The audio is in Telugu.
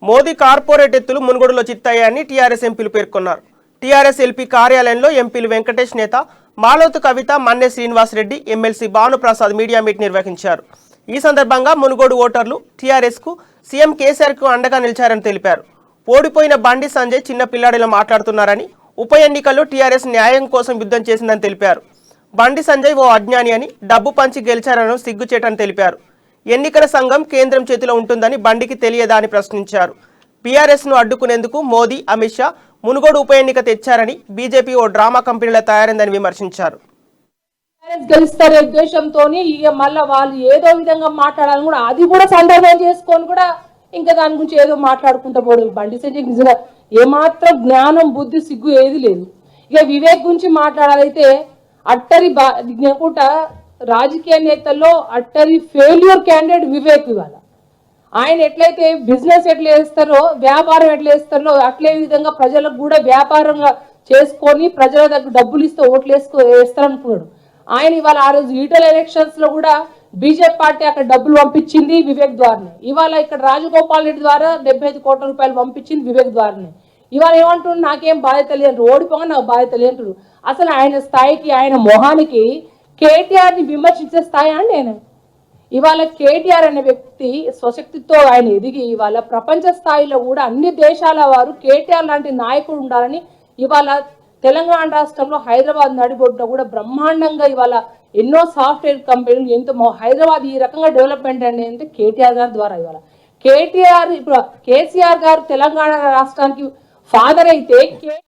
మోదీ కార్పొరేట్ ఎత్తులు మునుగోడులో చిత్తాయని టీఆర్ఎస్ ఎంపీలు పేర్కొన్నారు. టీఆర్ఎస్ ఎల్పీ కార్యాలయంలో ఎంపీలు Venkatesh Netha, Maloth Kavitha, Manne Srinivasa Reddy, MLC Bhanuprasad media meet నిర్వహించారు. ఈ సందర్భంగా మునుగోడు ఓటర్లు టీఆర్ఎస్కు, సీఎం కేసీఆర్కు అండగా నిలిచారని తెలిపారు. ఓడిపోయిన బండి సంజయ్ చిన్న పిల్లాడిలో మాట్లాడుతున్నారని, ఉప ఎన్నికల్లో టీఆర్ఎస్ న్యాయం కోసం యుద్ధం చేసిందని తెలిపారు. బండి సంజయ్ ఓ అజ్ఞాని అని, డబ్బు పంచి గెలిచారని సిగ్గుచేటని తెలిపారు. ఎన్నికల సంఘం కేంద్రం చేతిలో ఉంటుందని బండికి తెలియదా అని ప్రశ్నించారు. బీఆర్ఎస్ను అడ్డుకునేందుకు మోదీ, అమిత్ షా మునుగోడు ఉప ఎన్నిక తెచ్చారని, బీజేపీ ఓ డ్రామా కంపెనీలా తయారైందని విమర్శించారు. గెలుస్తారే ఉద్దేశంతో ఇక మళ్ళీ వాళ్ళు ఏదో విధంగా మాట్లాడాలని కూడా అది కూడా సందర్భం చేసుకొని కూడా ఇంకా దాని గురించి ఏదో మాట్లాడుకుంటా పోడు. బండి సంజయ్ నిజంగా ఏమాత్రం జ్ఞానం, బుద్ధి, సిగ్గు ఏది లేదు. ఇక వివేక్ గురించి మాట్లాడాలైతే అట్టరి అనుకుంటా రాజకీయ నేతల్లో అట్టరి ఫెయిల్యూర్ క్యాండిడేట్ వివేక్. ఇవాళ ఆయన ఎట్లయితే బిజినెస్ ఎట్లా వేస్తారో, వ్యాపారం ఎట్లా వేస్తారో అట్లే విధంగా ప్రజలకు కూడా వ్యాపారంగా చేసుకొని ప్రజల దగ్గర డబ్బులు ఇస్తే ఓట్లు వేస్తారనుకున్నాడు ఆయన. ఇవాళ ఆ రోజు ఈటల ఎలక్షన్స్ లో కూడా బీజేపీ పార్టీ అక్కడ డబ్బులు పంపించింది వివేక్ ద్వారానే. ఇవాళ ఇక్కడ రాజగోపాల్ రెడ్డి ద్వారా 75 కోట్ల రూపాయలు పంపించింది వివేక్ ద్వారానే. ఇవాళ ఏమంటున్నాడు, నాకేం బాధ్యత లేదు, ఓడిపోగా నాకు బాధ్యత లేదు. అసలు ఆయన స్థాయికి, ఆయన మొహానికి కేటీఆర్ని విమర్శించే స్థాయి అండి ఆయన. ఇవాళ కేటీఆర్ అనే వ్యక్తి స్వశక్తితో ఆయన ఎదిగి ఇవాళ ప్రపంచ స్థాయిలో కూడా అన్ని దేశాల వారు కేటీఆర్ లాంటి నాయకుడు ఉండాలని ఇవాళ తెలంగాణ రాష్ట్రంలో హైదరాబాద్ నడిబొడ్డున కూడా బ్రహ్మాండంగా ఇవాళ ఎన్నో సాఫ్ట్వేర్ కంపెనీలు ఎంతో హైదరాబాద్ ఈ రకంగా డెవలప్మెంట్ అనేది కేటీఆర్ గారి ద్వారా. ఇవాళ కేటీఆర్ ఇప్పుడు కేసీఆర్ గారు తెలంగాణ రాష్ట్రానికి ఫాదర్ అయితే